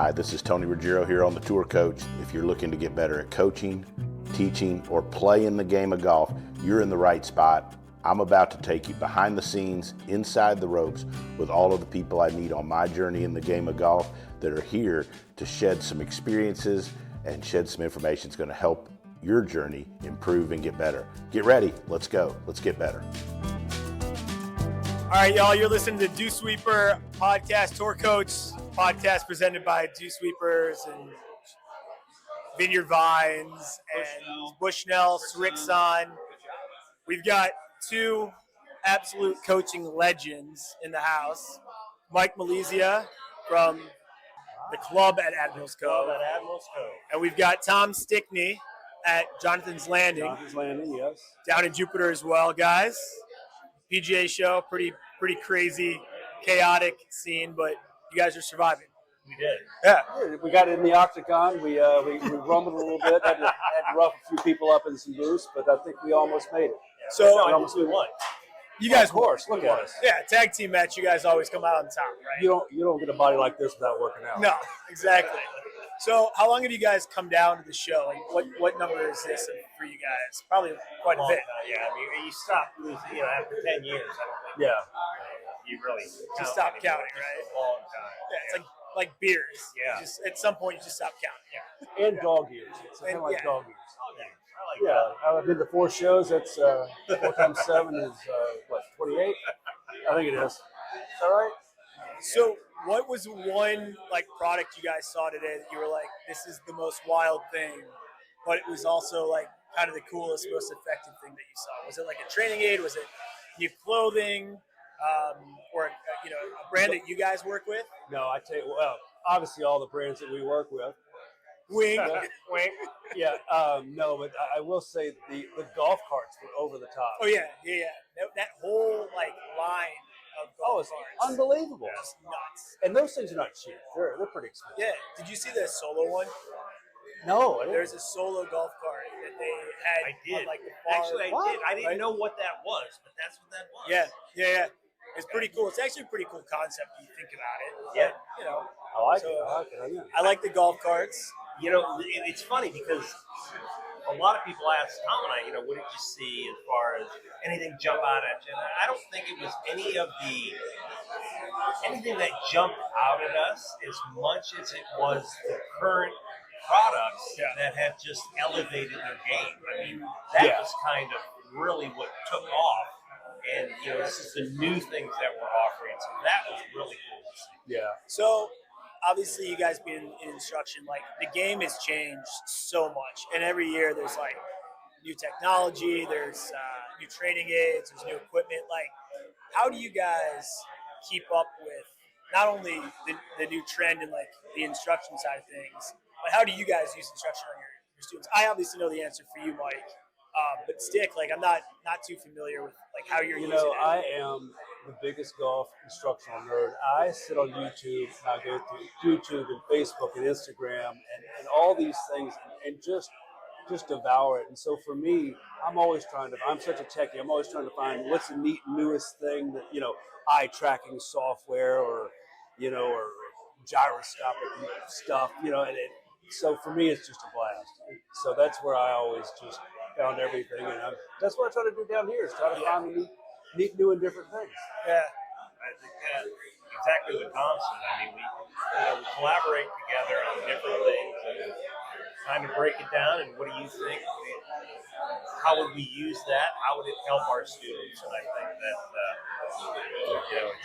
Hi, this is Tony Ruggiero here on the Tour Coach. If you're looking to get better at coaching, teaching, or playing the game of golf, you're in the right spot. I'm about to take you behind the scenes, inside the ropes, with all of the people I meet on my journey in the game of golf that are here to shed some experiences and shed some information that's going to help your journey improve and get better. Get ready. Let's go. Let's get better. All right, y'all, you're listening to Dew Sweeper Podcast, Tour Coach podcast presented by Dew Sweepers and Vineyard Vines and Bushnell, Srixon. We've got two absolute coaching legends in the house. Mike Malizia from the club at Admiral's Cove. And we've got Tom Stickney at Jonathan's Landing. Jonathan's Landing, yes. Down in Jupiter as well, guys. PGA Show, pretty crazy, chaotic scene, but you guys are surviving. We did. Yeah. We got in the octagon. We rumbled a little bit. Had to rough a few people up in some boosts, but I think we almost made it. So we won. You guys, of course. Look at us. Yeah, tag team match. You guys always come out on top, right? You don't get a body like this without working out. No, exactly. So, how long have you guys come down to the show? Like, what number is this for you guys? Probably quite a bit. Yeah, I mean, you stop losing, after 10 years. I don't think you really just stop counting, right? A long time. Yeah, it's like beers. Yeah. Just at some point, you just stop counting. Yeah. And dog years. It's kind of like dog years. Oh, yeah. I like I've been to 4 shows. That's 4 times 7 is 28? I think it is. Is that right? So, what was one product you guys saw today that you were like, this is the most wild thing, but it was also like kind of the coolest, most effective thing that you saw? Was it like a training aid? Was it new clothing, or a brand that you guys work with? No, I tell you, well, obviously all the brands that we work with. Wink. Wink. Yeah, no, but I will say the golf carts were over the top. Oh yeah. That whole line of golf carts. Unbelievable. Just nuts. And those things are not cheap. They're pretty expensive. Yeah. Did you see the solo one? No, there's a solo golf cart that they had. I did. On the bar. Actually, I did. I didn't know what that was, but that's what that was. Yeah. It's pretty cool. It's actually a pretty cool concept when you think about it. Yeah. I like it. I like the golf carts. It's funny because a lot of people ask Tom and I, what did you see as far as anything jump out at you? And I don't think it was anything that jumped out at us as much as it was the current products that have just elevated their game. I mean, that was kind of really what took off. And, this is the new things that we're offering. So that was really cool to see. Yeah. So, obviously, you guys being in instruction, the game has changed so much. And every year there's, new technology, there's new training aids, there's new equipment. How do you guys keep up with not only the new trend in, the instruction side of things, but how do you guys use instruction on your students? I obviously know the answer for you, Mike. But Stick, I'm not too familiar with how you're using it. I am the biggest golf instructional nerd. I sit on YouTube and I go through YouTube and Facebook and Instagram and all these things and just devour it. And so for me, I'm such a techie. I'm always trying to find what's the neat newest thing that, eye tracking software or gyroscopic stuff, so for me, it's just a blast. So that's where I always just found everything, and that's what I try to do down here is try to find the neat, new, and different things. Yeah, I think exactly what Tom said. I mean, we collaborate together on different things and kind of break it down. And what do you think? How would we use that? How would it help our students? And I think that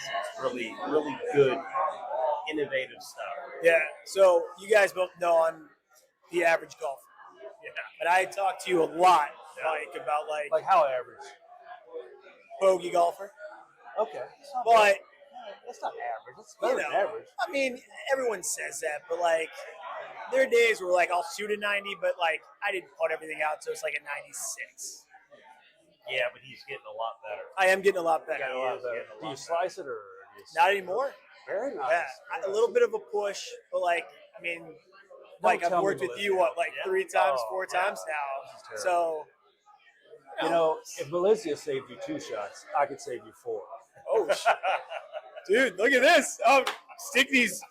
it's really, really good, innovative stuff. Yeah. So you guys both know I'm the average golfer. Yeah. But I talk to you a lot, Mike, about like how average? Bogey golfer. Okay. But that's not average. That's better than average. I mean, everyone says that, but there are days where I'll shoot a 90, but I didn't putt everything out, so it's a 96. Yeah, but he's getting a lot better. I am getting a lot better. Do you slice it or? Not anymore. Very nice. Yeah, a little bit of a push, but Mike, I've worked with you 3 times, 4 times now. So, if Malizia saved you 2 shots, I could save you 4. Oh, dude, look at this. Oh, Stickney's.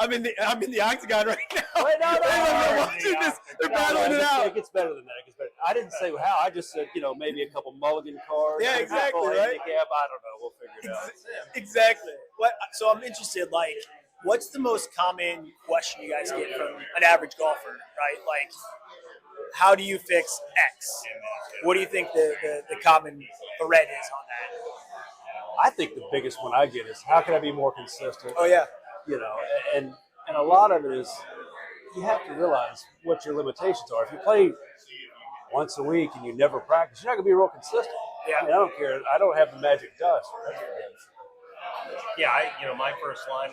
I'm in the octagon right now. Wait, no. They're watching this. They're battling it out. It gets better than that. It gets better. I didn't say how. I just said, maybe a couple mulligan cards. Yeah, exactly, right? Handicap. I don't know. We'll figure it out. Exactly. So I'm interested, like, what's the most common question you guys get from an average golfer, right? Like, how do you fix X? What do you think the common thread is on that? I think the biggest one I get is, how can I be more consistent? Oh, yeah. And a lot of it is, you have to realize what your limitations are. If you play once a week and you never practice, you're not going to be real consistent. Yeah. I mean, I don't care. I don't have the magic dust. Yeah, my first line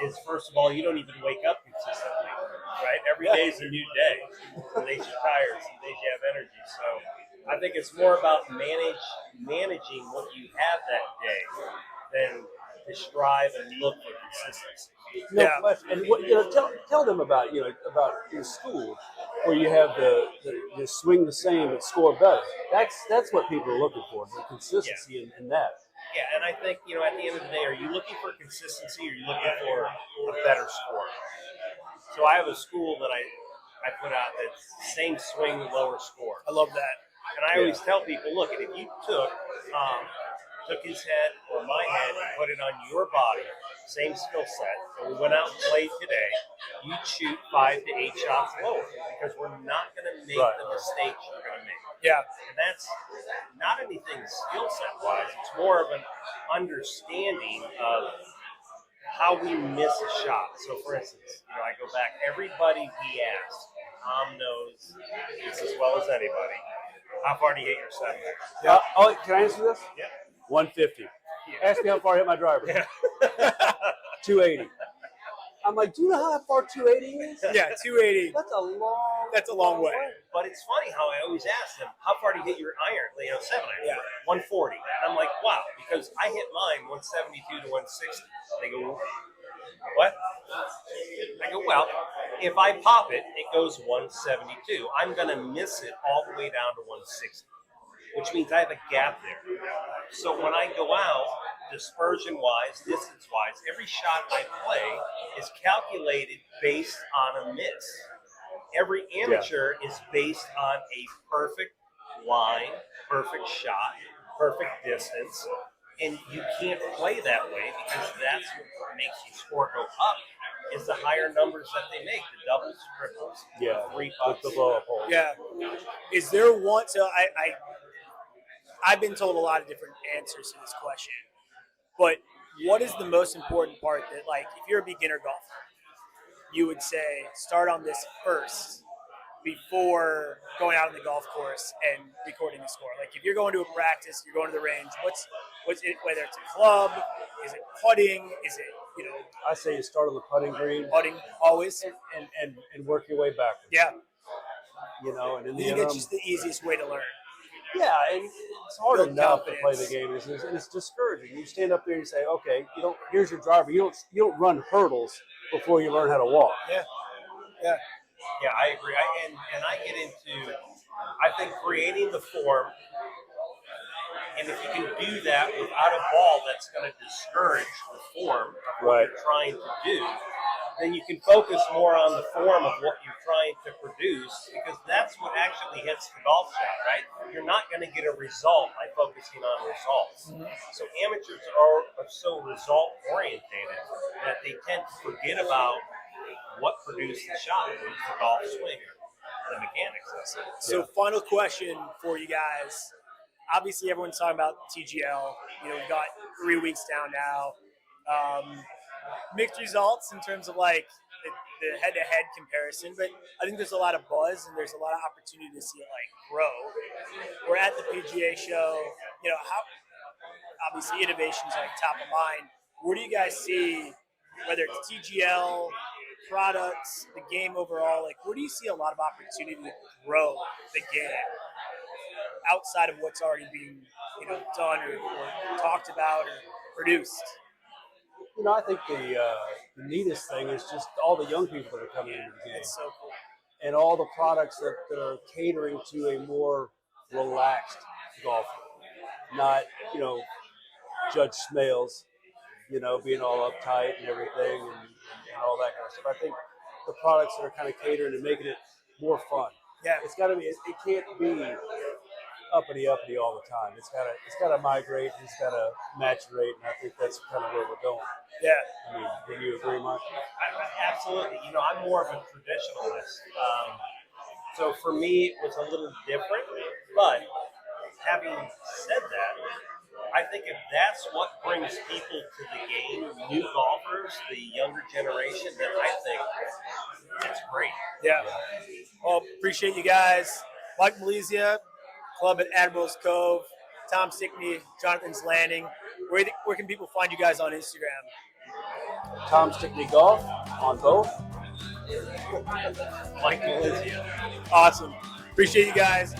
is first of all, you don't even wake up consistently, right? Every day is a new day. Some days you're tired, some days you have energy. So I think it's more about managing what you have that day than to strive and look for consistency. No question. And tell them about about your school where you have the swing the same but score better. That's what people are looking for, the consistency in that. Yeah, and I think, at the end of the day, are you looking for consistency or are you looking for a better score? So I have a school that I put out that's same swing, lower score. I love that. And I always tell people, look, if you took his head or my head and put it on your body, same skill set, and we went out and played today, you'd shoot 5 to 8 shots lower because we're not going to make the mistakes you're going to make. Yeah. And that's not anything skill set wise. It's more of an understanding of how we miss a shot. So, for instance, I go back, everybody we asked, Tom knows this as well as anybody. How far do you hit your seven? Yeah. Can I answer this? Yeah. 150. Yeah. Ask me how far I hit my driver. Yeah. 280. I'm like, do you know how far 280 is? Yeah, 280. That's a long way. But it's funny how I always ask them, how far do you hit your iron? 7 iron. Yeah. 140. And I'm like, wow, because I hit mine 172 to 160. They go, what? I go, well, if I pop it, it goes 172. I'm going to miss it all the way down to 160, which means I have a gap there. So when I go out, dispersion-wise, distance-wise, every shot I play is calculated based on a miss. Every amateur is based on a perfect line, perfect shot, perfect distance, and you can't play that way because that's what makes your score go up. Is the higher numbers that they make, the doubles, triples, 3 putts, the blow up hole. Yeah. Is there one? So I've been told a lot of different answers to this question, but what is the most important part that, like, if you're a beginner golfer, you would say start on this first before going out on the golf course and recording the score? Like, if you're going to a practice, you're going to the range, what's it, whether it's a club, is it putting, is it, I say you start on the putting green. Putting always. And work your way backwards. Yeah. And in the interim, it's just the easiest way to learn. Yeah, and it's hard enough to play the game, and it's discouraging. You stand up there and you say, okay, here's your driver. You don't run hurdles before you learn how to walk. Yeah. Yeah, I agree. I get into, I think, creating the form, and if you can do that without a ball that's going to discourage the form of what you're trying to do, then you can focus more on the form of what you're trying to produce, because that's what actually hits the golf shot, right? You're not going to get a result by focusing on results. So amateurs are so result-orientated that they tend to forget about what produced the shot, the golf swing, the mechanics of it. So final question for you guys. Obviously, everyone's talking about TGL. We've got 3 weeks down now. Mixed results in terms of like the head-to-head comparison, but I think there's a lot of buzz and there's a lot of opportunity to see it like grow. We're at the PGA Show. How obviously innovation's like top of mind. Where do you guys see, whether it's TGL, products, the game overall, like where do you see a lot of opportunity to grow the game outside of what's already being done or talked about or produced? I think the neatest thing is just all the young people that are coming into the game. It's so cool. And all the products that are catering to a more relaxed golfer. Not, Judge Smales, being all uptight and everything. and all that kind of stuff. I think the products that are kind of catering and making it more fun. Yeah. It's got to be. It can't be uppity all the time. It's got to migrate. It's got to maturate, and I think that's kind of where we're going. Yeah. I mean, would you agree, Mike? Absolutely. You know, I'm more of a traditionalist. So for me, it was a little different. But having said that, I think if that's what brings people to the game, new golfers, the younger generation, then I think it's great. Yeah. Well, appreciate you guys. Mike Malizia, club at Admiral's Cove, Tom Stickney, Jonathan's Landing. Where can people find you guys on Instagram? Tom Stickney Golf on both. Mike Malizia. Awesome. Appreciate you guys.